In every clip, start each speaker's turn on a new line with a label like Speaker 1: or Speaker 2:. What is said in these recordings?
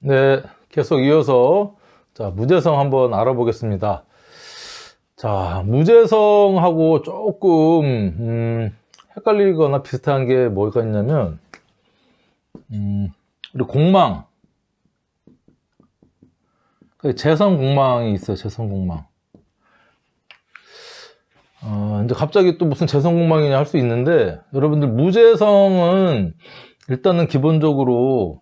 Speaker 1: 네, 계속 이어서 자, 무재성 한번 알아보겠습니다. 자, 무재성하고 조금 헷갈리거나 비슷한 게 뭐가 있냐면 우리 공망, 재성 공망이 있어요. 재성 공망. 이제 갑자기 또 무슨 재성 공망이냐 할 수 있는데, 여러분들 무재성은 일단은 기본적으로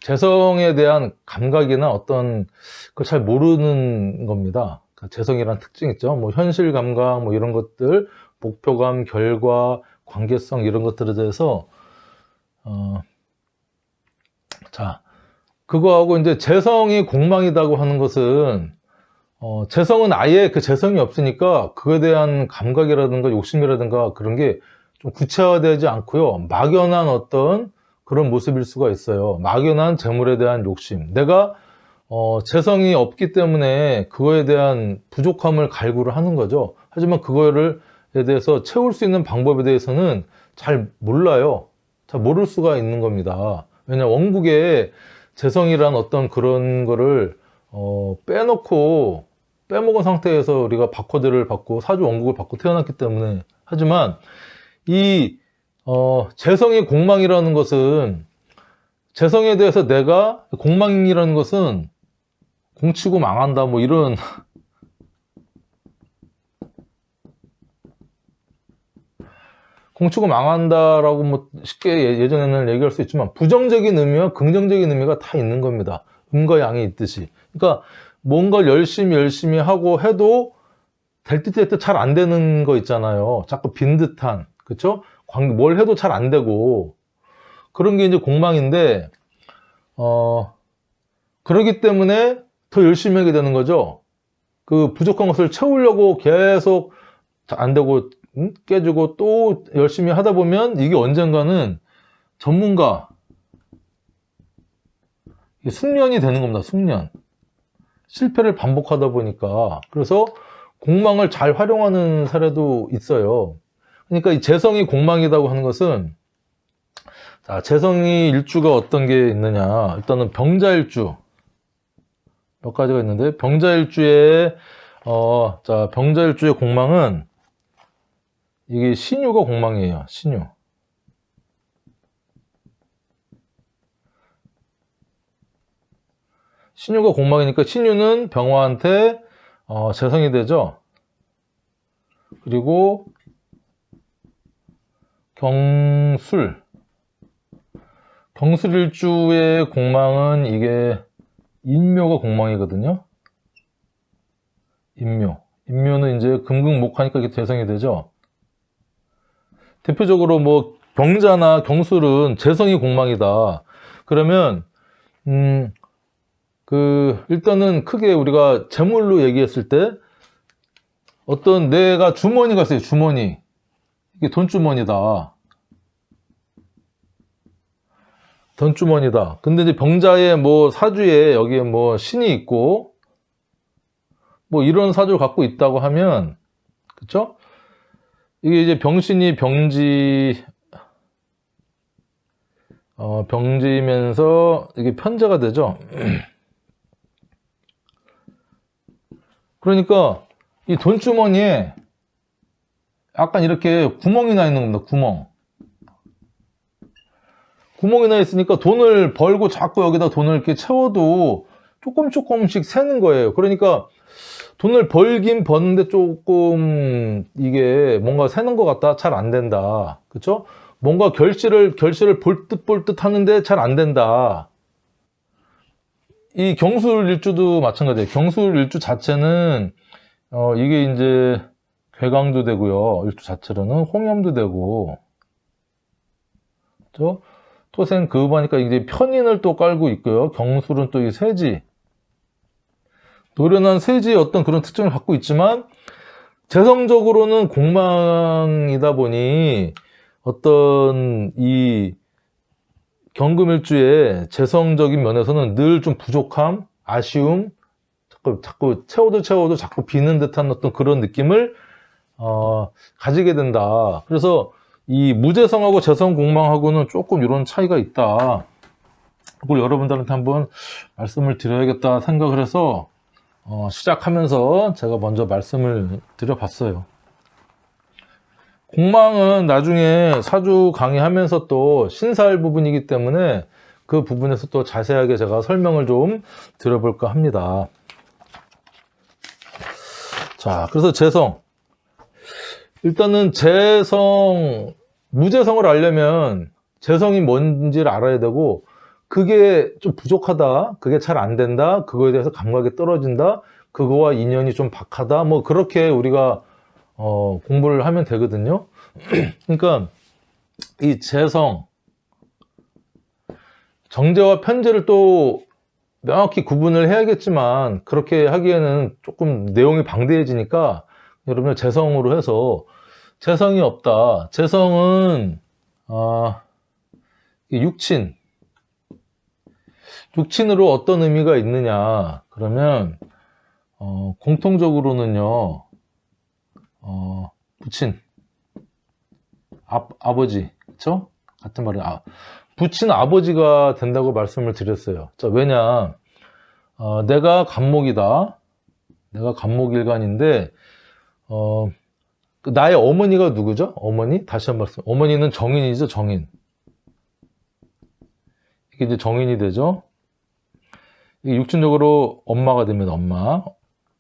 Speaker 1: 재성에 대한 감각이나 어떤 걸 잘 모르는 겁니다. 그러니까 재성이란 특징 있죠. 뭐 현실 감각, 뭐 이런 것들, 목표감, 결과, 관계성 이런 것들에 대해서 자, 그거하고 이제 재성이 공망이라고 하는 것은 재성은 아예 그 재성이 없으니까 그거에 대한 감각이라든가 욕심이라든가 그런 게 좀 구체화되지 않고요. 막연한 어떤 그런 모습일 수가 있어요. 막연한 재물에 대한 욕심. 내가 재성이 없기 때문에 그거에 대한 부족함을 갈구를 하는 거죠. 하지만 그거에 대해서 채울 수 있는 방법에 대해서는 잘 몰라요. 잘 모를 수가 있는 겁니다. 왜냐 원국에 재성이란 어떤 그런 거를 빼먹은 상태에서 우리가 바코드를 받고 사주 원국을 받고 태어났기 때문에. 하지만 이 재성의 공망이라는 것은, 재성에 대해서 내가 공망이라는 것은 공치고 망한다 뭐 이런 공치고 망한다라고 뭐 쉽게 예전에는 얘기할 수 있지만 부정적인 의미와 긍정적인 의미가 다 있는 겁니다. 음과 양이 있듯이. 그러니까 뭔가를 열심히 하고 해도 될 듯 될 듯 잘 안 되는 거 있잖아요. 자꾸 빈 듯한, 그쵸? 뭘 해도 잘 안 되고 그런 게 이제 공망인데, 그러기 때문에 더 열심히 하게 되는 거죠. 그 부족한 것을 채우려고 계속 안 되고 깨지고 또 열심히 하다 보면 이게 언젠가는 전문가, 숙련이 되는 겁니다. 숙련. 실패를 반복하다 보니까. 그래서 공망을 잘 활용하는 사례도 있어요. 그러니까 이 재성이 공망이라고 하는 것은, 자, 재성이 일주가 어떤 게 있느냐. 일단은 병자일주 몇 가지가 있는데, 병자일주의 자, 병자일주의 공망은 이게 신유가 공망이에요. 신유. 신유가 공망이니까 신유는 병화한테 재성이 되죠. 그리고 경술일주의 공망은 이게 인묘가 공망이거든요. 인묘는 이제 금극목하니까 이게 재성이 되죠. 대표적으로 뭐 병자나 경술은 재성이 공망이다. 그러면 일단은 크게 우리가 재물로 얘기했을 때, 어떤 내가 주머니가 있어요. 주머니. 이게 돈주머니다. 돈주머니다. 근데 이제 병자의 뭐 사주에 여기에 뭐 신이 있고 뭐 이런 사주를 갖고 있다고 하면, 그쵸? 이게 이제 병신이 병지면서 이게 편제가 되죠. 그러니까 이 돈주머니에 약간 이렇게 구멍이 나 있는 겁니다. 구멍이 나 있으니까 돈을 벌고 자꾸 여기다 돈을 이렇게 채워도 조금씩 새는 거예요. 그러니까 돈을 벌긴 버는데 조금 이게 뭔가 새는 것 같다. 잘 안 된다. 그쵸? 뭔가 결실을 볼 듯 하는데 잘 안 된다. 이 경술일주도 마찬가지예요. 경술일주 자체는 이게 이제 괴강도 되고요. 일주 자체로는 홍염도 되고, 그렇죠? 토생 그음하니까 이제 편인을 또 깔고 있고요. 경술은 또 이 세지, 노련한 세지의 어떤 그런 특징을 갖고 있지만, 재성적으로는 공망이다 보니 어떤 이 경금일주의 재성적인 면에서는 늘 좀 부족함, 아쉬움, 자꾸 채워도 자꾸 비는 듯한 어떤 그런 느낌을 가지게 된다. 그래서 이 무재성하고 재성 공망하고는 조금 이런 차이가 있다. 그걸 여러분들한테 한번 말씀을 드려야겠다 생각을 해서 시작하면서 제가 먼저 말씀을 드려봤어요. 공망은 나중에 사주 강의하면서 또 신사할 부분이기 때문에 그 부분에서 또 자세하게 제가 설명을 좀 드려볼까 합니다. 자, 그래서 재성. 일단은 재성, 무재성을 알려면 재성이 뭔지를 알아야 되고, 그게 좀 부족하다, 그게 잘 안 된다, 그거에 대해서 감각이 떨어진다, 그거와 인연이 좀 박하다, 뭐 그렇게 우리가 공부를 하면 되거든요. 그러니까 이 재성, 정제와 편제를 또 명확히 구분을 해야겠지만 그렇게 하기에는 조금 내용이 방대해지니까 여러분들 재성으로 해서 재성이 없다. 재성은 육친으로 어떤 의미가 있느냐 그러면 공통적으로는요 부친 아버지 그쵸? 같은 말은 부친 아버지가 된다고 말씀을 드렸어요. 자, 왜냐 내가 간목이다. 내가 간목일간인데 나의 어머니가 누구죠? 어머니? 다시 한 번 말씀. 어머니는 정인이죠, 정인. 이게 이제 정인이 되죠. 이게 육친적으로 엄마가 됩니다. 엄마,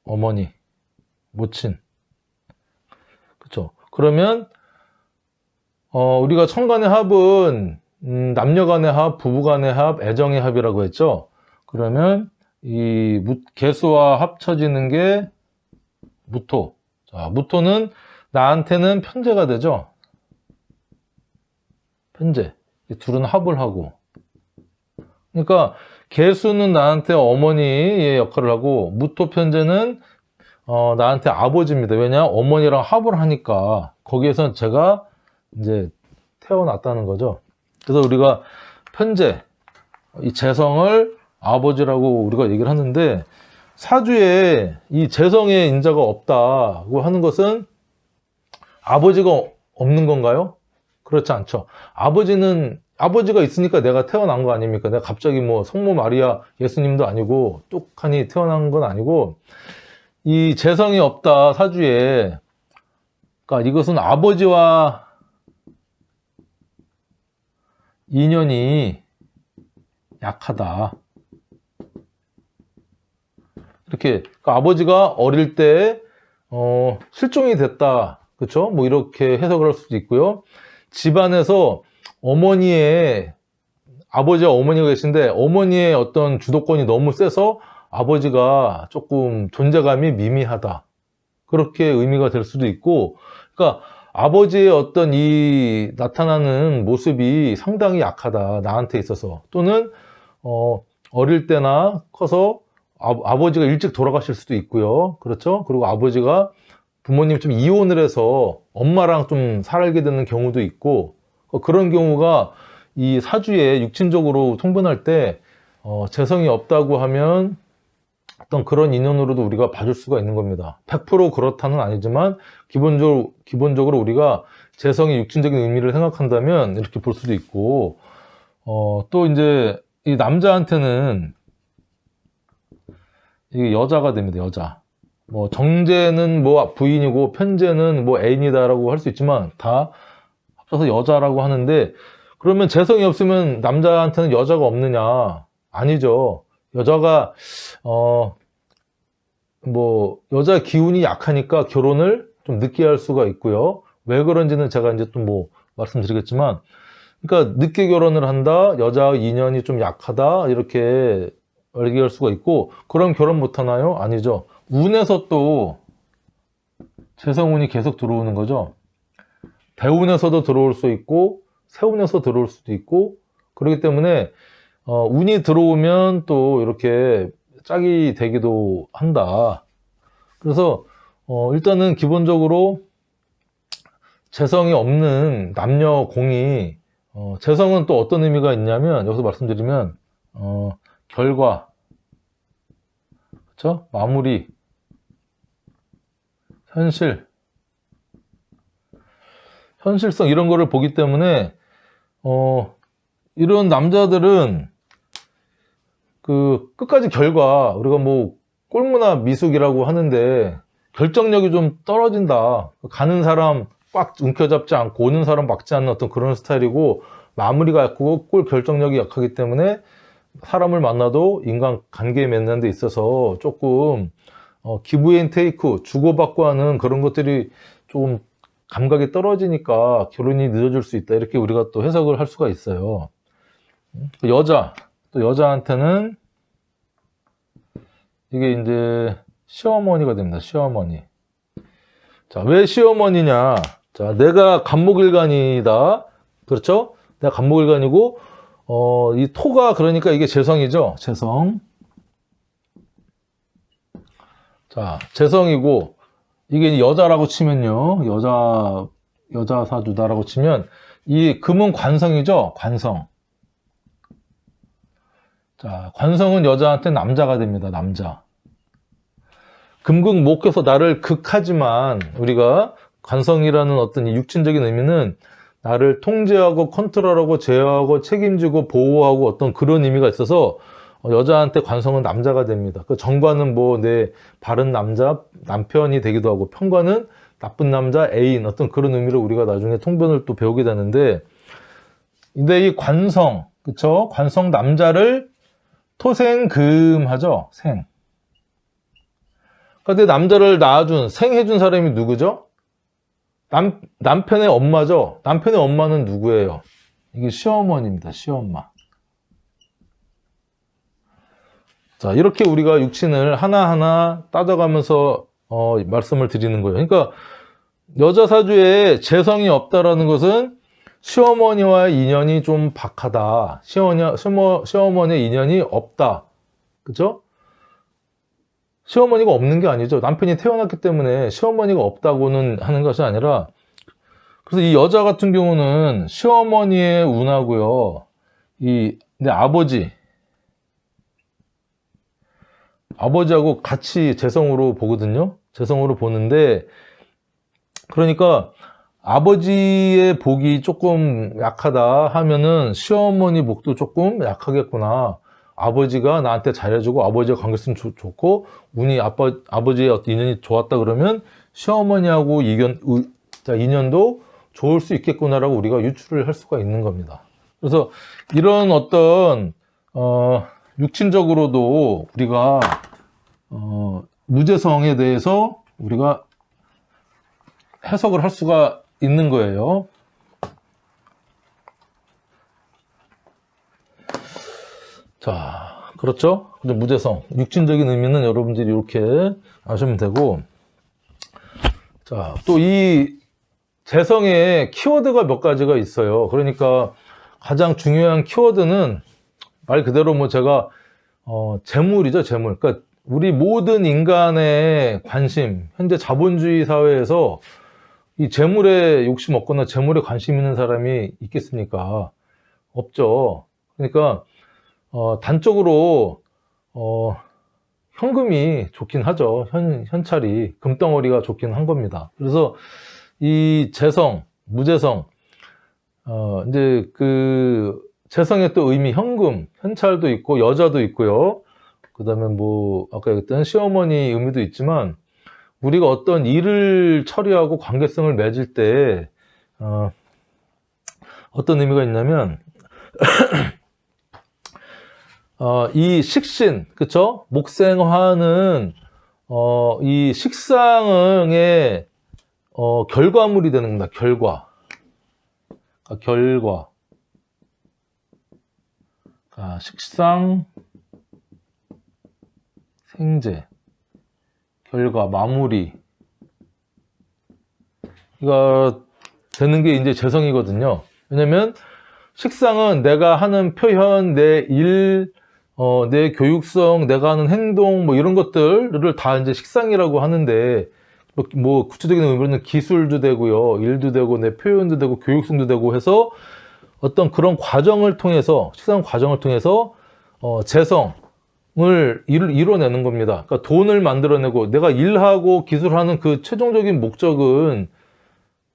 Speaker 1: 어머니, 모친. 그렇죠. 그러면 우리가 천간의 합은 남녀간의 합, 부부간의 합, 애정의 합이라고 했죠. 그러면 이 개수와 합쳐지는 게 무토. 자, 무토는 나한테는 편제가 되죠. 편제. 이 둘은 합을 하고. 그러니까 개수는 나한테 어머니의 역할을 하고 무토 편제는 나한테 아버지입니다. 왜냐? 어머니랑 합을 하니까 거기에선 제가 이제 태어났다는 거죠. 그래서 우리가 편제, 이 재성을 아버지라고 우리가 얘기를 하는데 사주에 이 재성의 인자가 없다고 하는 것은 아버지가 없는 건가요? 그렇지 않죠. 아버지가 있으니까 내가 태어난 거 아닙니까? 내가 갑자기 뭐 성모 마리아 예수님도 아니고 뚝하니 태어난 건 아니고 이 재성이 없다 사주에. 그러니까 이것은 아버지와 인연이 약하다. 이렇게 그러니까 아버지가 어릴 때 실종이 됐다. 그렇죠? 뭐 이렇게 해석을 할 수도 있고요. 집안에서 아버지와 어머니가 계신데 어머니의 어떤 주도권이 너무 세서 아버지가 조금 존재감이 미미하다. 그렇게 의미가 될 수도 있고, 그러니까 아버지의 어떤 이 나타나는 모습이 상당히 약하다. 나한테 있어서. 또는 어릴 때나 커서 아버지가 일찍 돌아가실 수도 있고요. 그렇죠? 그리고 아버지가 부모님 좀 이혼을 해서 엄마랑 좀 살게 되는 경우도 있고, 그런 경우가 이 사주에 육친적으로 통분할 때 재성이 없다고 하면 어떤 그런 인연으로도 우리가 봐줄 수가 있는 겁니다. 100% 그렇다는 아니지만 기본적으로 우리가 재성의 육친적인 의미를 생각한다면 이렇게 볼 수도 있고, 또 이제 이 남자한테는 이게 여자가 됩니다. 여자. 뭐 정제는 뭐 부인이고 편제는 뭐 애인이다라고 할 수 있지만 다 합쳐서 여자라고 하는데, 그러면 재성이 없으면 남자한테는 여자가 없느냐? 아니죠. 여자가 뭐 여자 기운이 약하니까 결혼을 좀 늦게 할 수가 있고요. 왜 그런지는 제가 이제 또 뭐 말씀드리겠지만, 그러니까 늦게 결혼을 한다, 여자 인연이 좀 약하다 이렇게 얘기할 수가 있고, 그럼 결혼 못 하나요? 아니죠. 운에서 또 재성운이 계속 들어오는 거죠. 대운에서도 들어올 수 있고 세운에서 들어올 수도 있고, 그렇기 때문에 운이 들어오면 또 이렇게 짝이 되기도 한다. 그래서 일단은 기본적으로 재성이 없는 남녀 공이 재성은 또 어떤 의미가 있냐면, 여기서 말씀드리면 결과, 그렇죠? 마무리, 현실성 이런 거를 보기 때문에 이런 남자들은 그 끝까지 결과, 우리가 뭐 꼴무나 미숙이라고 하는데 결정력이 좀 떨어진다. 가는 사람 꽉 움켜잡지 않고 오는 사람 막지 않는 어떤 그런 스타일이고, 마무리가 약하고 골 결정력이 약하기 때문에 사람을 만나도 인간 관계 맺는 데 있어서 조금 기브 앤 테이크, 주고받고 하는 그런 것들이 좀 감각이 떨어지니까 결혼이 늦어질 수 있다, 이렇게 우리가 또 해석을 할 수가 있어요. 또 여자한테는 이게 이제 시어머니가 됩니다. 시어머니. 자, 왜 시어머니냐? 자, 내가 간목일간이다. 그렇죠? 내가 간목일간이고, 이 토가, 그러니까 이게 재성이죠. 재성. 자, 재성이고, 이게 여자라고 치면요. 여자 사주다라고 치면, 이 금은 관성이죠. 관성. 자, 관성은 여자한테 남자가 됩니다. 남자. 금극목해서 나를 극하지만, 우리가 관성이라는 어떤 이 육친적인 의미는 나를 통제하고 컨트롤하고 제어하고 책임지고 보호하고 어떤 그런 의미가 있어서 여자한테 관성은 남자가 됩니다. 그 정관은 뭐 내 바른 남자, 남편이 되기도 하고, 편관은 나쁜 남자, 애인, 어떤 그런 의미로 우리가 나중에 통변을 또 배우게 되는데, 근데 이 관성, 그쵸? 관성 남자를 토생금하죠. 생. 근데 남자를 낳아준, 생해준 사람이 누구죠? 남편의 엄마죠. 남편의 엄마는 누구예요? 이게 시어머니입니다. 시엄마. 자, 이렇게 우리가 육친을 하나하나 따져가면서 말씀을 드리는 거예요. 그러니까 여자 사주에 재성이 없다라는 것은 시어머니와의 인연이 좀 박하다. 시어머니의 인연이 없다. 그죠? 시어머니가 없는 게 아니죠. 남편이 태어났기 때문에 시어머니가 없다고는 하는 것이 아니라, 그래서 이 여자 같은 경우는 시어머니의 운하고요, 내 아버지하고 같이 재성으로 보거든요. 재성으로 보는데, 그러니까 아버지의 복이 조금 약하다 하면은 시어머니 복도 조금 약하겠구나. 아버지가 나한테 잘해주고 아버지가 관계성 좋고 운이 아버지의 어떤 인연이 좋았다 그러면 시어머니하고 인연도 좋을 수 있겠구나라고 우리가 유추를 할 수가 있는 겁니다. 그래서 이런 어떤 육친적으로도 우리가 무재성에 대해서 우리가 해석을 할 수가 있는 거예요. 자, 그렇죠? 근데 무재성, 육친적인 의미는 여러분들이 이렇게 아시면 되고, 자, 또 이 재성의 키워드가 몇 가지가 있어요. 그러니까 가장 중요한 키워드는 말 그대로 뭐 제가 재물이죠, 재물. 그러니까 우리 모든 인간의 관심, 현재 자본주의 사회에서 이 재물에 욕심 없거나 재물에 관심 있는 사람이 있겠습니까? 없죠. 그러니까 단적으로 현금이 좋긴 하죠. 현찰이, 금덩어리가 좋긴 한 겁니다. 그래서 이 재성, 무재성, 이제 그 재성의 또 의미, 현금, 현찰도 있고 여자도 있고요. 그 다음에 뭐 아까 얘기했던 시어머니 의미도 있지만, 우리가 어떤 일을 처리하고 관계성을 맺을 때 어떤 의미가 있냐면 이 식신, 그쵸? 목생화는 이 식상의 결과물이 되는 겁니다. 결과. 식상, 생재, 결과, 마무리. 이거 되는 게 이제 재성이거든요. 왜냐면 식상은 내가 하는 표현, 내 일, 내 교육성, 내가 하는 행동, 뭐 이런 것들을 다 이제 식상이라고 하는데, 뭐 구체적인 의미로는 기술도 되고요, 일도 되고, 내 표현도 되고, 교육성도 되고 해서 어떤 그런 과정을 통해서, 식상 과정을 통해서 재성을 이뤄내는 겁니다. 그러니까 돈을 만들어내고, 내가 일하고 기술하는 그 최종적인 목적은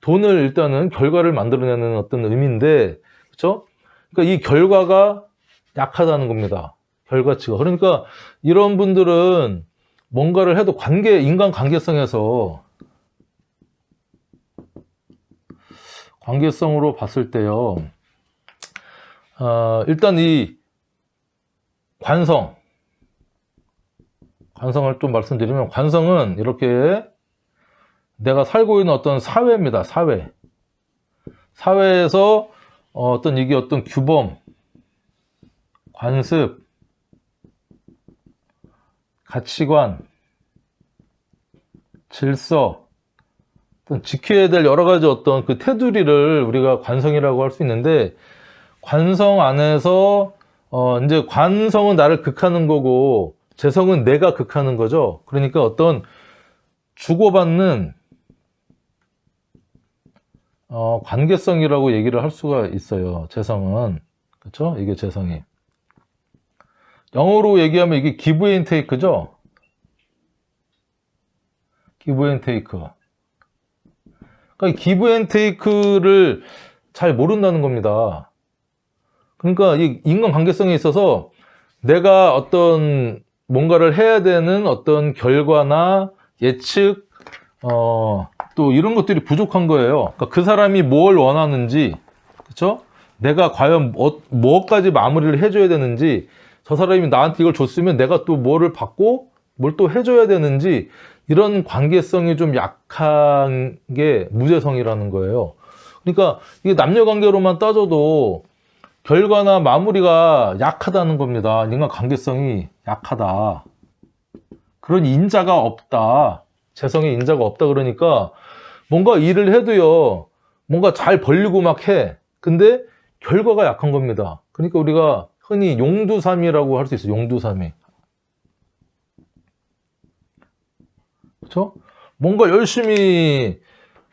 Speaker 1: 돈을, 일단은 결과를 만들어내는 어떤 의미인데, 그렇죠? 그러니까 이 결과가 약하다는 겁니다. 결과치가. 그러니까 이런 분들은 뭔가를 해도 인간 관계성에서, 관계성으로 봤을 때요, 일단 이 관성을 좀 말씀드리면, 관성은 이렇게 내가 살고 있는 어떤 사회입니다. 사회에서 어떤 이게 어떤 규범, 관습, 가치관, 질서, 어떤 지켜야 될 여러 가지 어떤 그 테두리를 우리가 관성이라고 할 수 있는데, 관성 안에서 이제 관성은 나를 극하는 거고 재성은 내가 극하는 거죠. 그러니까 어떤 주고받는 관계성이라고 얘기를 할 수가 있어요. 재성은. 그렇죠? 이게 재성이. 영어로 얘기하면 이게 give and take죠. give and take. 그러니까 give and take를 잘 모른다는 겁니다. 그러니까 이 인간 관계성에 있어서 내가 어떤 뭔가를 해야 되는 어떤 결과나 예측, 또 이런 것들이 부족한 거예요. 그러니까 그 사람이 뭘 원하는지, 그렇죠? 내가 과연 뭐까지 마무리를 해줘야 되는지, 저 사람이 나한테 이걸 줬으면 내가 또 뭐를 받고 뭘 또 해줘야 되는지, 이런 관계성이 좀 약한 게 무재성이라는 거예요. 그러니까 이게 남녀 관계로만 따져도 결과나 마무리가 약하다는 겁니다. 인간 관계성이 약하다. 그런 인자가 없다. 재성의 인자가 없다. 그러니까 뭔가 일을 해도요, 뭔가 잘 벌리고 막 해. 근데 결과가 약한 겁니다. 그러니까 우리가 흔히 용두사미라고 할 수 있어요. 용두사미. 그렇죠? 뭔가 열심히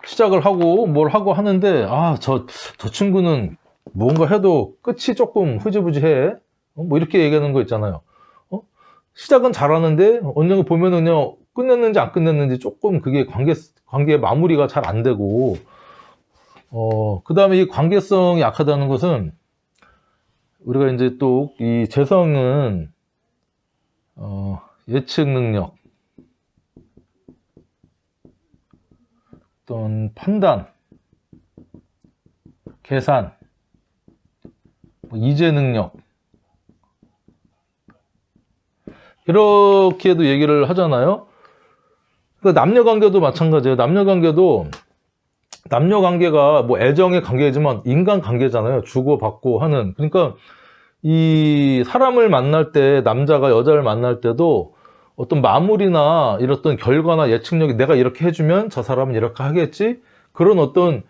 Speaker 1: 시작을 하고 뭘 하고 하는데, 저 친구는 뭔가 해도 끝이 조금 흐지부지해. 뭐 이렇게 얘기하는 거 있잖아요. 시작은 잘하는데 언젠가 보면은요, 끝냈는지 안 끝냈는지 조금 그게 관계 마무리가 잘 안 되고, 그 다음에 이 관계성이 약하다는 것은 우리가 이제 또 이 재성은 예측 능력, 어떤 판단, 계산, 이제 능력, 이렇게도 얘기를 하잖아요. 그러니까 남녀관계도 마찬가지예요. 남녀관계가 뭐 애정의 관계지만 인간관계잖아요. 주고받고 하는. 그러니까 이 사람을 만날 때, 남자가 여자를 만날 때도 어떤 마무리나 이런 어떤 결과나 예측력이, 내가 이렇게 해주면 저 사람은 이렇게 하겠지, 그런 어떤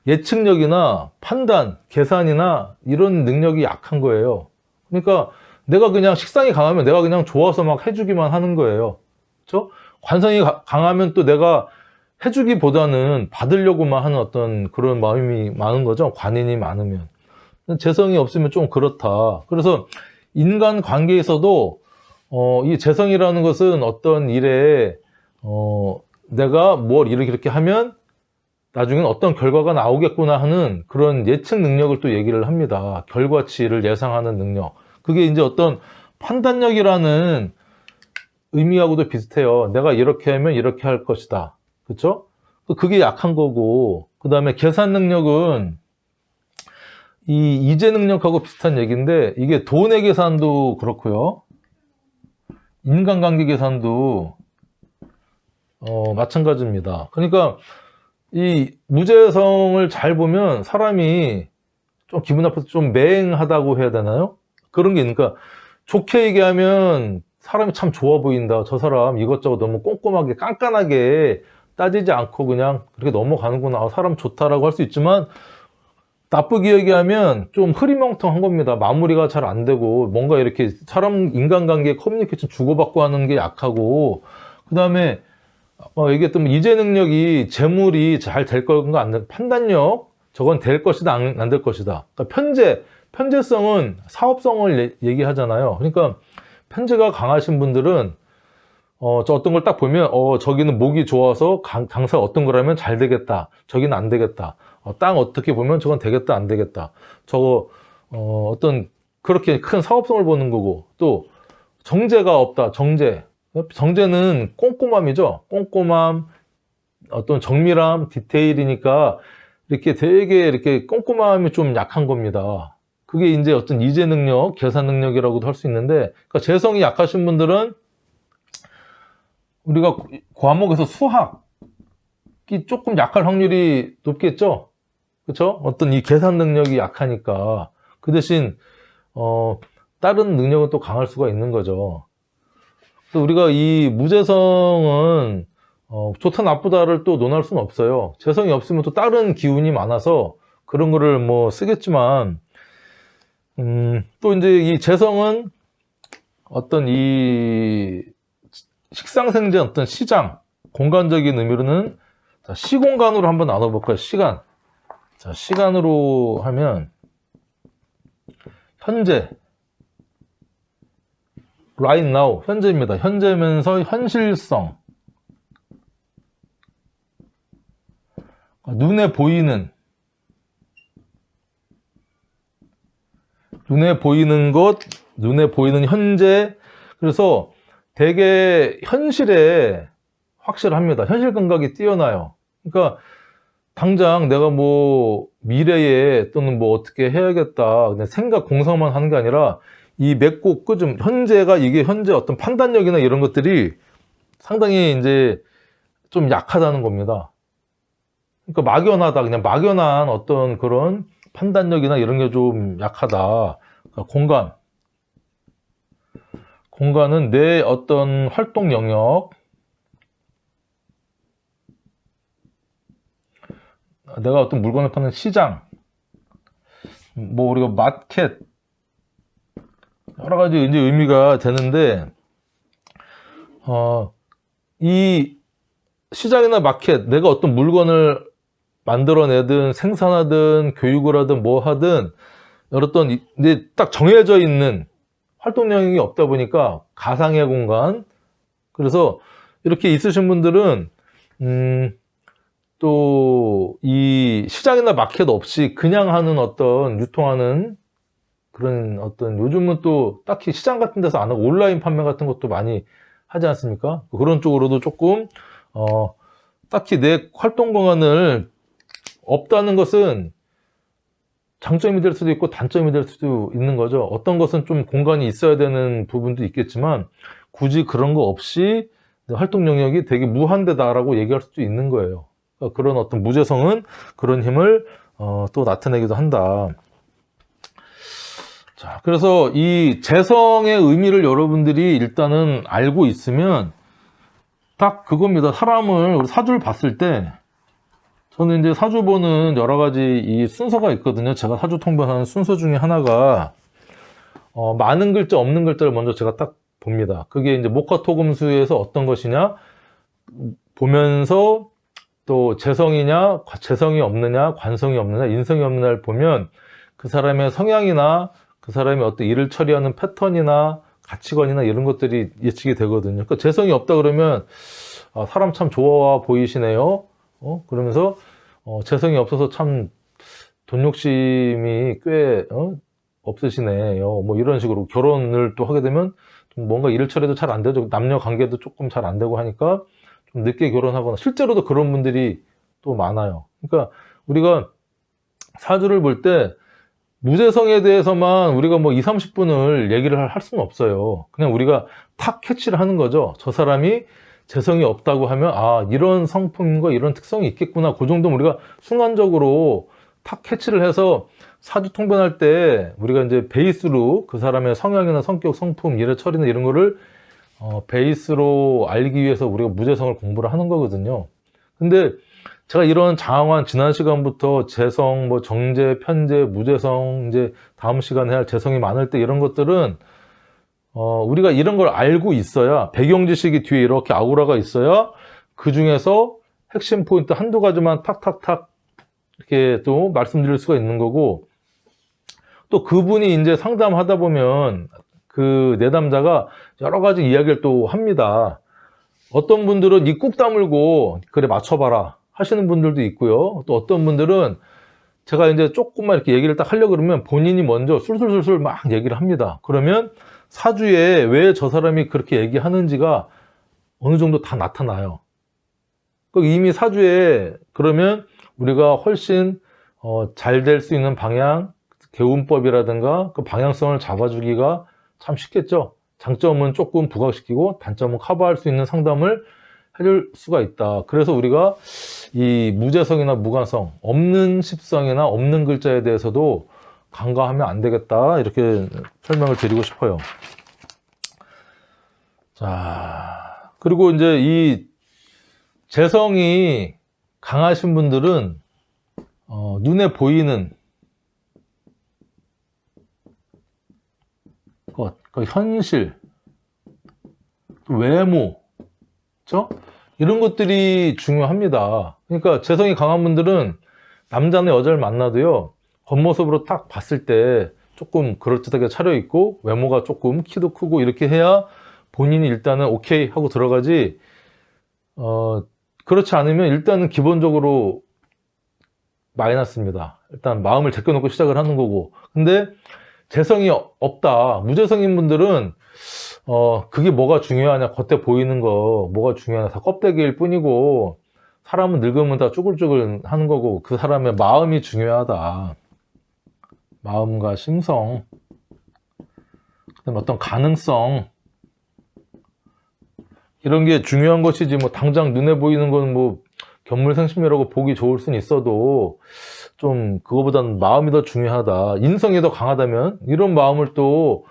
Speaker 1: 예측력이나 판단, 계산이나 이런 능력이 약한 거예요. 그러니까 내가 그냥 식상이 강하면 내가 그냥 좋아서 막 해주기만 하는 거예요. 그렇죠? 관성이 강하면 또 내가 해주기보다는 받으려고만 하는 어떤 그런 마음이 많은 거죠. 관인이 많으면. 재성이 없으면 좀 그렇다. 그래서 인간 관계에서도 이 재성이라는 것은 어떤 일에 내가 뭘 이렇게 하면 나중엔 어떤 결과가 나오겠구나 하는 그런 예측 능력을 또 얘기를 합니다. 결과치를 예상하는 능력. 그게 이제 어떤 판단력이라는 의미하고도 비슷해요. 내가 이렇게 하면 이렇게 할 것이다. 그렇죠? 그게 약한 거고, 그 다음에 계산 능력은 이 이제 능력하고 비슷한 얘기인데, 이게 돈의 계산도 그렇고요, 인간관계 계산도 마찬가지입니다. 그러니까 이 무재성을 잘 보면 사람이 좀 기분 나빠서 좀 맹하다고 해야 되나요? 그런 게, 그러니까 좋게 얘기하면 사람이 참 좋아 보인다. 저 사람 이것저것 너무 꼼꼼하게 깐깐하게 따지지 않고 그냥 그렇게 넘어가는구나. 사람 좋다라고 할 수 있지만, 나쁘게 얘기하면 좀 흐리멍텅한 겁니다. 마무리가 잘 안 되고, 뭔가 이렇게 사람 인간관계 커뮤니케이션 주고받고 하는 게 약하고, 그 다음에 얘기했던 이제 능력이, 재물이 잘 될 건가 안 될, 판단력, 저건 될 것이다 안 될 것이다. 그러니까 편재성은 사업성을 얘기하잖아요. 그러니까 편재가 강하신 분들은 저 어떤 걸 딱 보면 저기는 목이 좋아서 강사 어떤 거라면 잘 되겠다, 저기는 안 되겠다, 땅 어떻게 보면 저건 되겠다 안 되겠다, 저거 어떤 그렇게 큰 사업성을 보는 거고, 또 정제가 없다. 정제는 꼼꼼함이죠. 꼼꼼함, 어떤 정밀함, 디테일이니까 이렇게 되게 이렇게 꼼꼼함이 좀 약한 겁니다. 그게 이제 어떤 이제 능력, 계산 능력이라고도 할 수 있는데, 그러니까 재성이 약하신 분들은 우리가 과목에서 수학이 조금 약할 확률이 높겠죠? 그렇죠? 어떤 이 계산 능력이 약하니까 그 대신 다른 능력은 또 강할 수가 있는 거죠. 그래서 우리가 이 무재성은 좋다 나쁘다를 또 논할 수는 없어요. 재성이 없으면 또 다른 기운이 많아서 그런 거를 뭐 쓰겠지만 또 이제 이 재성은 어떤 이 식상생재 어떤 시장 공간적인 의미로는 자, 시공간으로 한번 나눠볼까요? 시간. 자, 시간으로 하면 현재 right now 현재입니다. 현재면서 현실성 눈에 보이는 것, 눈에 보이는 현재. 그래서 되게 현실에 확실합니다. 현실 감각이 뛰어나요. 그러니까 당장 내가 뭐 미래에 또는 뭐 어떻게 해야겠다 그냥 생각 공상만 하는 게 아니라 이 맺고 끄좀 현재가 이게 현재 어떤 판단력이나 이런 것들이 상당히 이제 좀 약하다는 겁니다. 그러니까 막연하다, 그냥 막연한 어떤 그런 판단력이나 이런 게 좀 약하다. 그러니까 공간은 내 어떤 활동 영역, 내가 어떤 물건을 파는 시장, 뭐 우리가 마켓, 여러 가지 이제 의미가 되는데, 이 시장이나 마켓, 내가 어떤 물건을 만들어내든 생산하든 교육을 하든 뭐 하든 어떤 이제 딱 정해져 있는 활동 영역이 없다 보니까 가상의 공간. 그래서 이렇게 있으신 분들은 또 이 시장이나 마켓 없이 그냥 하는 어떤 유통하는 그런 어떤 요즘은 또 딱히 시장 같은 데서 안 하고 온라인 판매 같은 것도 많이 하지 않습니까? 그런 쪽으로도 조금 딱히 내 활동 공간을 없다는 것은 장점이 될 수도 있고 단점이 될 수도 있는 거죠. 어떤 것은 좀 공간이 있어야 되는 부분도 있겠지만 굳이 그런 거 없이 활동 영역이 되게 무한대다라고 얘기할 수도 있는 거예요. 그러니까 그런 어떤 무재성은 그런 힘을 또 나타내기도 한다. 자, 그래서 이 재성의 의미를 여러분들이 일단은 알고 있으면 딱 그겁니다. 사람을 사주를 봤을 때 저는 이제 사주 보는 여러 가지 이 순서가 있거든요. 제가 사주 통변하는 순서 중에 하나가 많은 글자 없는 글자를 먼저 제가 딱 봅니다. 그게 이제 목화토금수에서 어떤 것이냐 보면서 또 재성이냐 재성이 없느냐 관성이 없느냐 인성이 없느냐를 보면 그 사람의 성향이나 그 사람이 어떤 일을 처리하는 패턴이나 가치관이나 이런 것들이 예측이 되거든요. 그러니까 재성이 없다 그러면 사람 참 좋아 보이시네요. 그러면서 재성이 없어서 참 돈 욕심이 꽤 없으시네요. 뭐 이런 식으로 결혼을 또 하게 되면 좀 뭔가 일 처리도 잘 안 되죠. 남녀 관계도 조금 잘 안 되고 하니까 좀 늦게 결혼하거나 실제로도 그런 분들이 또 많아요. 그러니까 우리가 사주를 볼 때 무재성에 대해서만 우리가 뭐 2, 30분을 얘기를 할 수는 없어요. 그냥 우리가 탁 캐치를 하는 거죠. 저 사람이 재성이 없다고 하면 이런 성품과 이런 특성이 있겠구나. 그 정도면 우리가 순간적으로 탁 캐치를 해서 사주 통변할 때 우리가 이제 베이스로 그 사람의 성향이나 성격, 성품, 일의 처리나 이런 거를 베이스로 알기 위해서 우리가 무재성을 공부를 하는 거거든요. 근데 제가 이런 장황한 지난 시간부터 재성, 뭐 정재, 편재, 무재성, 이제 다음 시간에 할 재성이 많을 때 이런 것들은 우리가 이런 걸 알고 있어야 배경 지식이 뒤에 이렇게 아우라가 있어야 그 중에서 핵심 포인트 한두 가지만 탁탁탁 이렇게 또 말씀드릴 수가 있는 거고 또 그분이 이제 상담하다 보면 그 내담자가 여러 가지 이야기를 또 합니다. 어떤 분들은 이 꾹 다물고 그래 맞춰봐라 하시는 분들도 있고요. 또 어떤 분들은 제가 이제 조금만 이렇게 얘기를 딱 하려고 그러면 본인이 먼저 술술술술 막 얘기를 합니다. 그러면 사주에 왜 저 사람이 그렇게 얘기하는지가 어느 정도 다 나타나요. 이미 사주에 그러면 우리가 훨씬 잘 될 수 있는 방향, 개운법이라든가 그 방향성을 잡아주기가 참 쉽겠죠. 장점은 조금 부각시키고 단점은 커버할 수 있는 상담을 해줄 수가 있다. 그래서 우리가 이 무재성이나 무관성, 없는 십성이나 없는 글자에 대해서도 간과하면 안 되겠다, 이렇게 설명을 드리고 싶어요. 자, 그리고 이제 이 재성이 강하신 분들은 눈에 보이는 것, 그 현실, 외모, 그렇죠? 이런 것들이 중요합니다. 그러니까 재성이 강한 분들은 남자나 여자를 만나도요, 겉모습으로 딱 봤을 때 조금 그럴듯하게 차려입고 외모가 조금 키도 크고 이렇게 해야 본인이 일단은 오케이 하고 들어가지, 그렇지 않으면 일단은 기본적으로 마이너스입니다. 일단 마음을 제껴놓고 시작을 하는 거고. 근데 재성이 없다, 무재성인 분들은 그게 뭐가 중요하냐, 겉에 보이는 거 뭐가 중요하냐, 다 껍데기일 뿐이고, 사람은 늙으면 다 쭈글쭈글 하는 거고, 그 사람의 마음이 중요하다. 마음과 심성, 그다음에 어떤 가능성, 이런 게 중요한 것이지, 뭐 당장 눈에 보이는 건 뭐 견물생심이라고 보기 좋을 수는 있어도 좀 그거보다는 마음이 더 중요하다, 인성이 더 강하다면 이런 마음을 또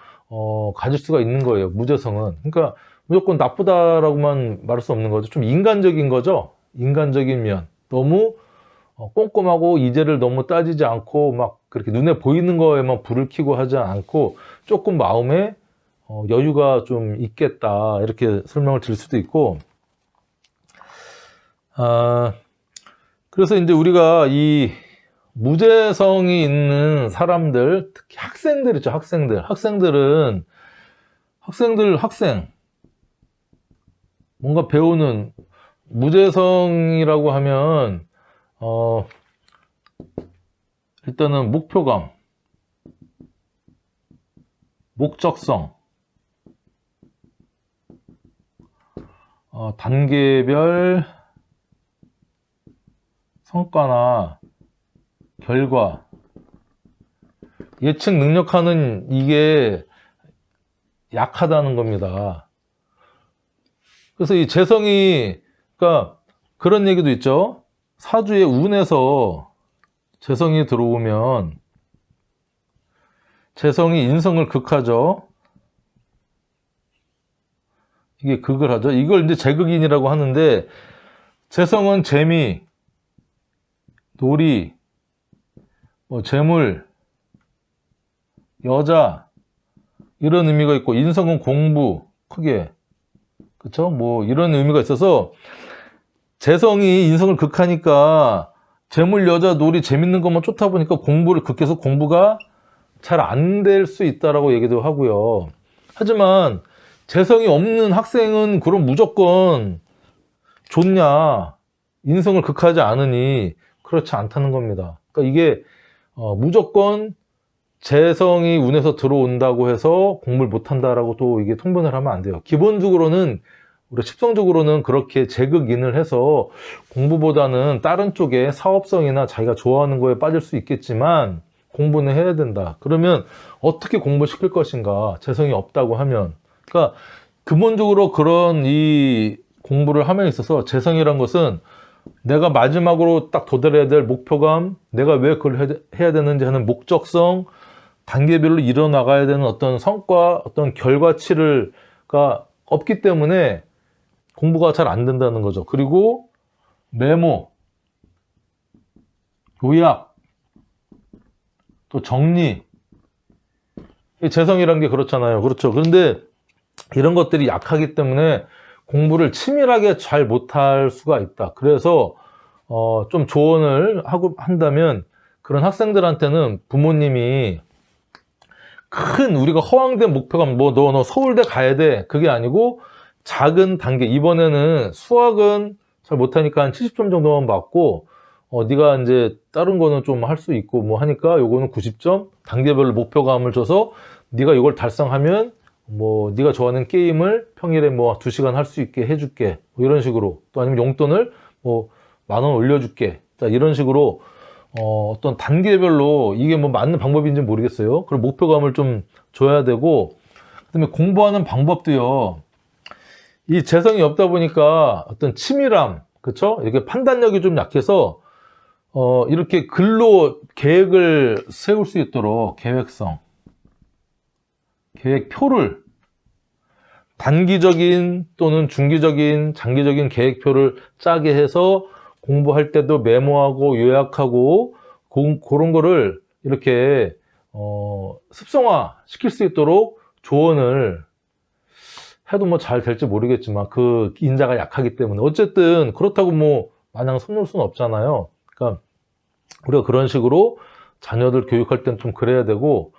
Speaker 1: 가질 수가 있는 거예요, 무재성은. 그러니까 무조건 나쁘다라고만 말할 수 없는 거죠. 좀 인간적인 거죠. 인간적인 면, 너무 꼼꼼하고 이제를 너무 따지지 않고 막 그렇게 눈에 보이는 거에만 불을 켜고 하지 않고 조금 마음에 여유가 좀 있겠다, 이렇게 설명을 드릴 수도 있고. 그래서 이제 우리가 이 무재성이 있는 사람들, 특히 학생들 있죠. 학생들은 학생 뭔가 배우는, 무재성이라고 하면 일단은 목표감, 목적성, 단계별 성과나 결과, 예측 능력하는 이게 약하다는 겁니다. 그래서 이 재성이, 그러니까 그런 얘기도 있죠. 사주에 운에서 재성이 들어오면 재성이 인성을 극하죠. 이게 극을 하죠. 이걸 이제 재극인이라고 하는데, 재성은 재미, 놀이, 뭐 재물, 여자, 이런 의미가 있고, 인성은 공부, 크게, 그쵸? 뭐 이런 의미가 있어서 재성이 인성을 극하니까 재물, 여자, 놀이, 재밌는 것만 쫓다 보니까 공부를 극해서 공부가 잘 안 될 수 있다라고 얘기도 하고요. 하지만 재성이 없는 학생은 그럼 무조건 좋냐, 인성을 극하지 않으니 그렇지 않다는 겁니다. 그러니까 이게 무조건 재성이 운에서 들어온다고 해서 공부를 못한다라고 또 이게 통분을 하면 안 돼요. 기본적으로는 우리 십성적으로는 그렇게 재극인을 해서 공부보다는 다른 쪽에 사업성이나 자기가 좋아하는 거에 빠질 수 있겠지만 공부는 해야 된다. 그러면 어떻게 공부시킬 것인가, 재성이 없다고 하면. 그러니까 근본적으로 그런 이 공부를 함에 있어서 재성이란 것은 내가 마지막으로 딱 도달해야 될 목표감, 내가 왜 그걸 해야 되는지 하는 목적성, 단계별로 이뤄나가야 되는 어떤 성과, 어떤 결과치가 없기 때문에 공부가 잘 안 된다는 거죠. 그리고 메모, 요약, 또 정리, 재성이란 게 그렇잖아요. 그렇죠. 그런데 이런 것들이 약하기 때문에 공부를 치밀하게 잘 못할 수가 있다. 그래서 좀 조언을 한다면, 그런 학생들한테는 부모님이 큰 우리가 허황된 목표가 뭐 너 서울대 가야 돼, 그게 아니고 작은 단계, 이번에는 수학은 잘 못하니까 한 70점 정도만 받고 네가 이제 다른 거는 좀 할 수 있고 뭐 하니까 요거는 90점, 단계별로 목표감을 줘서 네가 이걸 달성하면 뭐 네가 좋아하는 게임을 평일에 뭐 2시간 할 수 있게 해줄게, 뭐 이런 식으로. 또 아니면 용돈을 뭐 10,000원 올려줄게. 자, 이런 식으로 어떤 단계별로 이게 뭐 맞는 방법인지 모르겠어요. 그리고 목표감을 좀 줘야 되고, 그다음에 공부하는 방법도요. 이 재성이 없다 보니까 어떤 치밀함, 그쵸? 이렇게 판단력이 좀 약해서 이렇게 글로 계획을 세울 수 있도록 계획성, 계획표를, 단기적인 또는 중기적인, 장기적인 계획표를 짜게 해서 공부할 때도 메모하고 요약하고 그런 거를 이렇게 습성화 시킬 수 있도록 조언을 해도 뭐 잘 될지 모르겠지만, 그 인자가 약하기 때문에 어쨌든 그렇다고 뭐 마냥 손 놓을 수는 없잖아요. 그러니까 우리가 그런 식으로 자녀들 교육할 땐 좀 그래야 되고,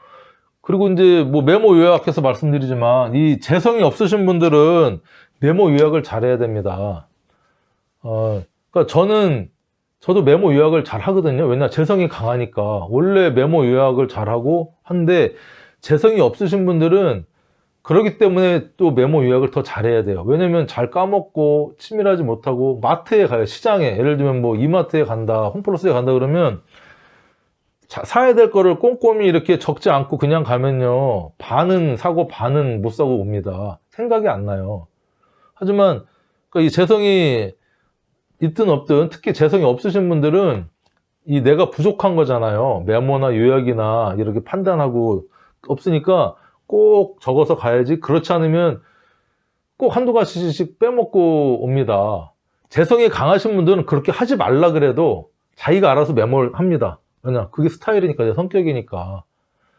Speaker 1: 그리고 이제 뭐 메모 요약해서 말씀드리지만, 이 재성이 없으신 분들은 메모 요약을 잘해야 됩니다. 그러니까 저도 메모 요약을 잘 하거든요. 왜냐, 재성이 강하니까. 원래 메모 요약을 잘하고 한데, 재성이 없으신 분들은 그렇기 때문에 또 메모 요약을 더 잘해야 돼요. 왜냐면 잘 까먹고 치밀하지 못하고, 마트에 가요. 시장에, 예를 들면 뭐 이마트에 간다, 홈플러스에 간다 그러면 사야 될 거를 꼼꼼히 이렇게 적지 않고 그냥 가면요, 반은 사고 반은 못 사고 옵니다. 생각이 안 나요. 하지만 이 재성이 있든 없든, 특히 재성이 없으신 분들은 이 내가 부족한 거잖아요. 메모나 요약이나 이렇게 판단하고 없으니까 꼭 적어서 가야지. 그렇지 않으면 꼭 한두 가지씩 빼먹고 옵니다. 재성이 강하신 분들은 그렇게 하지 말라 그래도 자기가 알아서 메모를 합니다. 왜냐, 그게 스타일이니까, 내 성격이니까.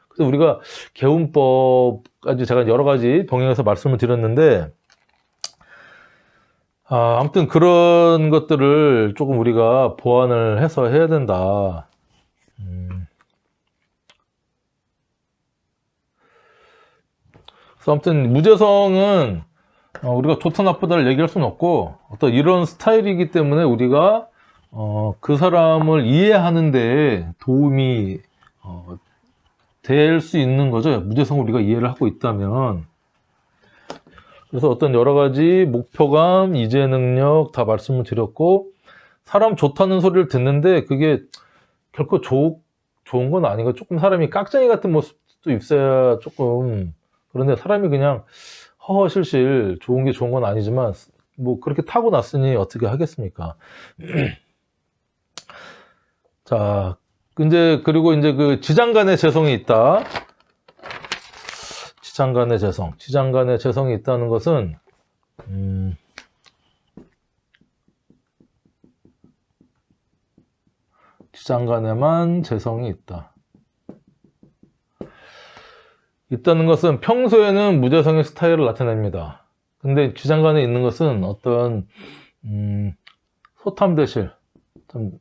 Speaker 1: 그래서 우리가 개운법까지 제가 여러 가지 동행해서 말씀을 드렸는데, 아무튼 그런 것들을 조금 우리가 보완을 해서 해야 된다. 그래서 아무튼 무재성은 우리가 좋다 나쁘다를 얘기할 수는 없고, 어떤 이런 스타일이기 때문에 우리가 그 사람을 이해하는데 도움이 될 수 있는 거죠. 무재성을 우리가 이해를 하고 있다면. 그래서 어떤 여러 가지 목표감, 이제 능력 다 말씀을 드렸고, 사람 좋다는 소리를 듣는데 그게 결코 좋은 건 아니고, 조금 사람이 깍쟁이 같은 모습도 있어야 조금, 그런데 사람이 그냥 허허실실 좋은 게 좋은 건 아니지만, 뭐 그렇게 타고났으니 어떻게 하겠습니까? 자, 그리고 이제 그 지장간의 재성이 있다. 지장간의 재성. 지장간의 재성이 있다는 것은, 지장간에만 재성이 있다는 것은 평소에는 무재성의 스타일을 나타냅니다. 근데 지장간에 있는 것은 어떤 소탐대실, 좀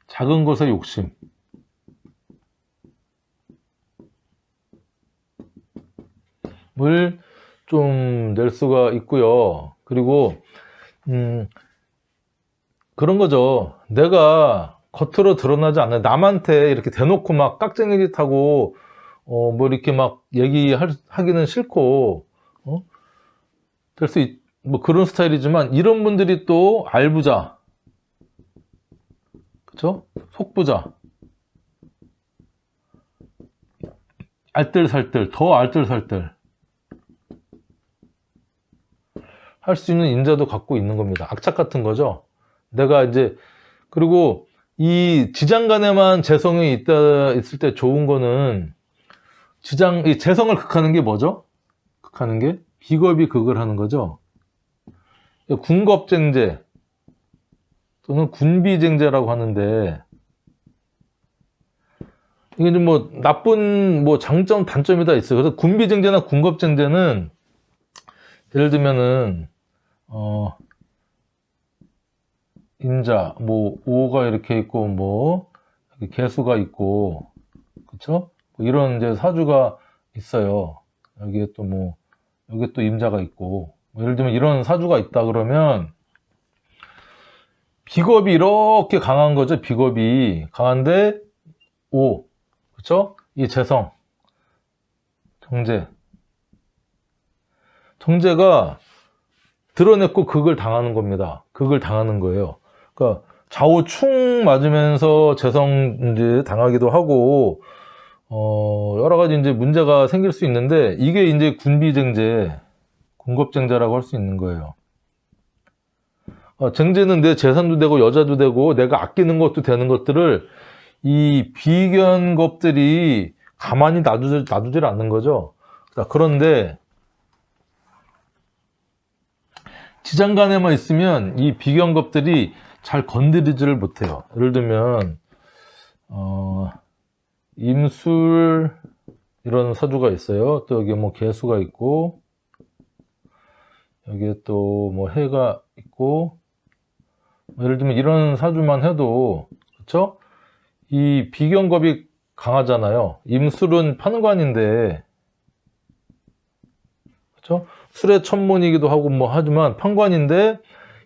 Speaker 1: 작은 것의 욕심을 좀 낼 수가 있고요. 그리고 그런 거죠. 내가 겉으로 드러나지 않는, 남한테 이렇게 대놓고 막 깍쟁이 짓하고 뭐 이렇게 막 얘기하기는 싫고 뭐 그런 스타일이지만, 이런 분들이 또 알부자, 그쵸? 속부자, 알뜰살뜰, 더 알뜰살뜰 할 수 있는 인자도 갖고 있는 겁니다. 악착 같은 거죠. 내가 이제, 그리고 이 지장간에만 재성이 있을 때 좋은 거는, 이 재성을 극하는 게 뭐죠? 극하는 게 비겁이 극을 하는 거죠. 군겁쟁제 또는 군비쟁제라고 하는데, 이게 뭐 나쁜 뭐 장점 단점이 다 있어요. 그래서 군비쟁제나 군겁쟁제는, 예를 들면은 인자, 뭐 오가 이렇게 있고, 뭐 개수가 있고, 그쵸? 뭐 이런 이제 사주가 있어요. 여기에 또 뭐 여기에 또 임자가 있고, 뭐 예를 들면 이런 사주가 있다 그러면 비겁이 이렇게 강한 거죠. 비겁이 강한데 오, 그쵸? 이 재성, 정제. 정제가 드러냈고 극을 당하는 겁니다. 극을 당하는 거예요. 그러니까 좌우충 맞으면서 재성 이제 당하기도 하고, 여러 가지 이제 문제가 생길 수 있는데, 이게 이제 군비쟁제, 군겁쟁자라고 할 수 있는 거예요. 쟁제는 내 재산도 되고, 여자도 되고, 내가 아끼는 것도 되는 것들을 이 비견겁들이 가만히 놔두질 않는 거죠. 그런데, 지장간에만 있으면 이 비견겁들이 잘 건드리지를 못해요. 예를 들면 임술 이런 사주가 있어요. 또 여기 뭐 개수가 있고 여기에 또 뭐 해가 있고 예를 들면 이런 사주만 해도 그렇죠? 이 비견겁이 강하잖아요. 임술은 편관인데 그렇죠? 술의 천문이기도 하고 뭐 하지만 편관인데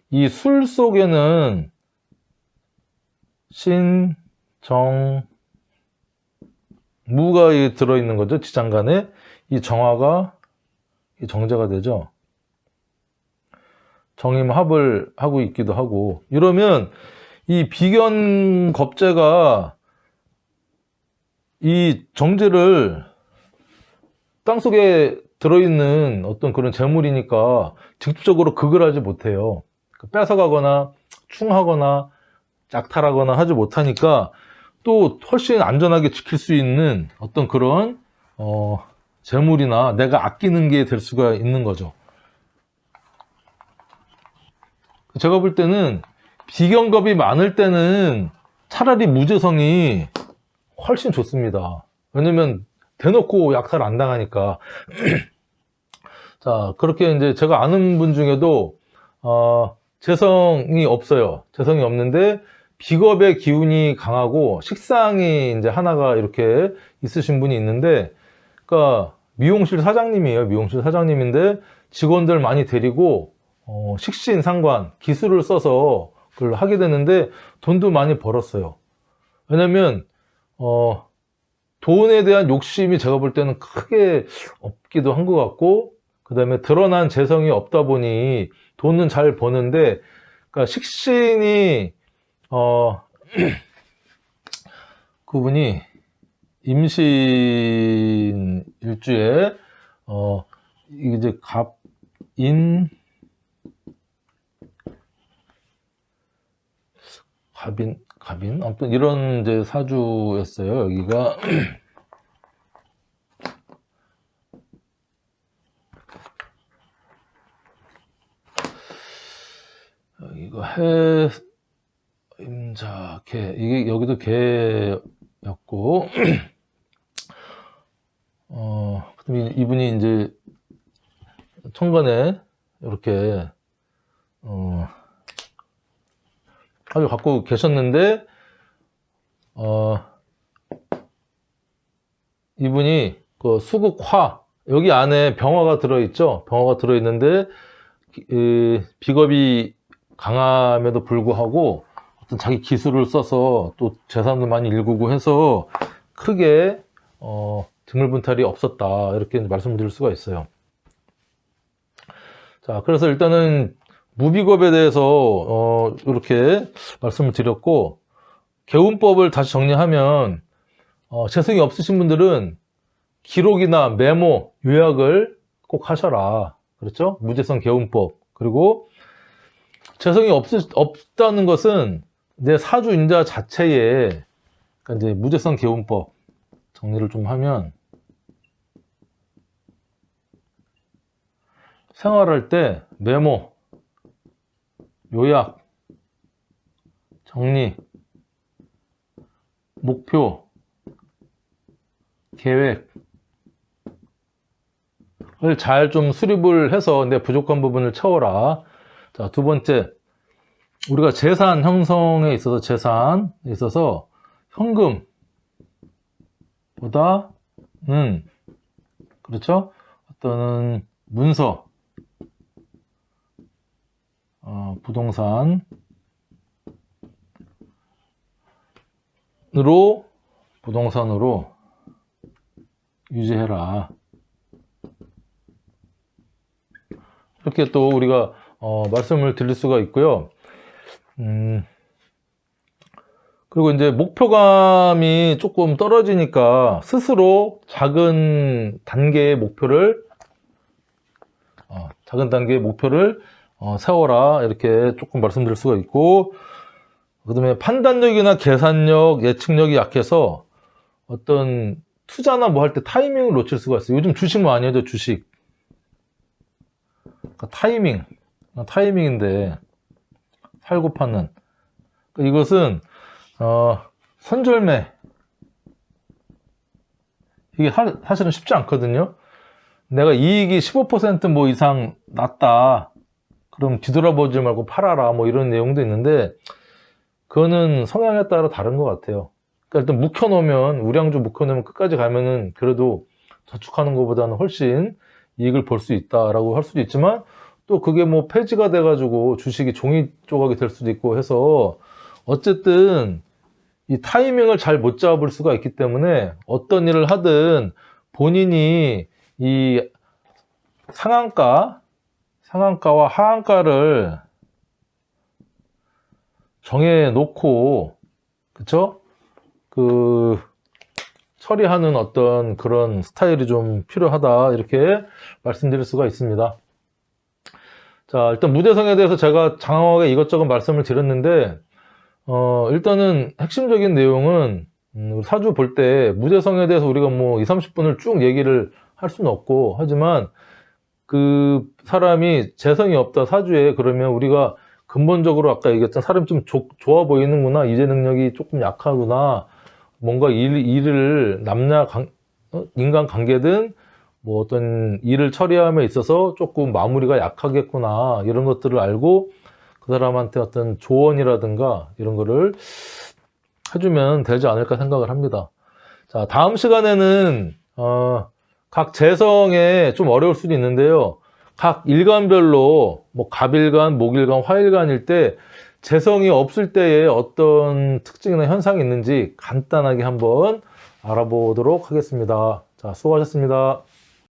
Speaker 1: 이 술 속에는 신, 정, 무가 들어있는 거죠. 지장간에 이 정화가 이 정제가 되죠. 정임합을 하고 있기도 하고 이러면 이 비견겁제가 이 정제를 땅속에 들어있는 어떤 그런 재물이니까 직접적으로 극을 하지 못해요. 뺏어가거나 충하거나 약탈하거나 하지 못하니까 또 훨씬 안전하게 지킬 수 있는 어떤 그런 재물이나 내가 아끼는 게 될 수가 있는 거죠. 제가 볼 때는 비견겁이 많을 때는 차라리 무재성이 훨씬 좋습니다. 왜냐면 대놓고 약탈 안 당하니까. 자, 그렇게 이제 제가 아는 분 중에도 재성이 없어요. 재성이 없는데 비겁의 기운이 강하고 식상이 이제 하나가 이렇게 있으신 분이 있는데, 그러니까 미용실 사장님이에요. 미용실 사장님인데 직원들 많이 데리고 식신 상관 기술을 써서 그걸 하게 되는데 돈도 많이 벌었어요. 왜냐면 돈에 대한 욕심이 제가 볼 때는 크게 없기도 한 것 같고, 그 다음에 드러난 재성이 없다 보니 돈은 잘 버는데, 그러니까 식신이 그분이 임신 일주에 이제 갑인 아무튼 이런 이제 사주였어요. 여기가 여기가 해 임자 개, 이게 여기도 개였고 이분이 이제 천간에 이렇게 아주 갖고 계셨는데 이분이 그 수국화 여기 안에 병화가 들어있죠. 병화가 들어있는데 비겁이 강함에도 불구하고 어떤 자기 기술을 써서 또 재산도 많이 일구고 해서 크게 직물분탈이 없었다, 이렇게 말씀드릴 수가 있어요. 자, 그래서 일단은 무비겁에 대해서 이렇게 말씀을 드렸고, 개운법을 다시 정리하면 재성이 없으신 분들은 기록이나 메모, 요약을 꼭 하셔라. 그렇죠? 무재성 개운법. 그리고 재성이 없다는 것은 내 사주인자 자체에, 그러니까 이제 무재성 개운법 정리를 좀 하면, 생활할 때 메모, 요약, 정리, 목표, 계획을 잘 좀 수립을 해서 내 부족한 부분을 채워라. 자, 두 번째, 우리가 재산 형성에 있어서, 재산에 있어서 현금보다는, 그렇죠? 어떤 문서, 부동산으로 유지해라. 이렇게 또 우리가 말씀을 드릴 수가 있고요. 그리고 이제 목표감이 조금 떨어지니까 스스로 작은 단계의 목표를 세워라, 이렇게 조금 말씀드릴 수가 있고, 그 다음에 판단력이나 계산력, 예측력이 약해서 어떤 투자나 뭐 할 때 타이밍을 놓칠 수가 있어요. 요즘 주식 많이 하죠, 주식. 그러니까 타이밍인데 팔고 파는, 그러니까 이것은 선절매, 이게 사실은 쉽지 않거든요. 내가 이익이 15% 이상 났다, 그럼 뒤돌아보지 말고 팔아라, 뭐 이런 내용도 있는데, 그거는 성향에 따라 다른 것 같아요. 그러니까 일단 묵혀놓으면, 우량주 묵혀놓으면 끝까지 가면은 그래도 저축하는 것보다는 훨씬 이익을 볼 수 있다라고 할 수도 있지만, 또 그게 뭐 폐지가 돼가지고 주식이 종이 조각이 될 수도 있고 해서, 어쨌든 이 타이밍을 잘 못 잡을 수가 있기 때문에 어떤 일을 하든 본인이 이 상한가와 하한가를 정해놓고, 그쵸? 처리하는 어떤 그런 스타일이 좀 필요하다, 이렇게 말씀드릴 수가 있습니다. 자, 일단 무대성에 대해서 제가 장황하게 이것저것 말씀을 드렸는데, 일단은 핵심적인 내용은, 사주 볼 때 무대성에 대해서 우리가 뭐 20-30분을 쭉 얘기를 할 수는 없고, 하지만 그 사람이 재성이 없다, 사주에, 그러면 우리가 근본적으로 아까 얘기했던 사람이 좀 좋아 보이는구나, 이제 능력이 조금 약하구나, 뭔가 일을 인간관계든 뭐 어떤 일을 처리함에 있어서 조금 마무리가 약하겠구나, 이런 것들을 알고 그 사람한테 어떤 조언이라든가 이런 거를 해주면 되지 않을까 생각을 합니다. 자, 다음 시간에는 각 재성에 좀 어려울 수도 있는데요, 각 일간별로 뭐 갑일간, 목일간, 화일간일 때 재성이 없을 때에 어떤 특징이나 현상이 있는지 간단하게 한번 알아보도록 하겠습니다. 자, 수고하셨습니다.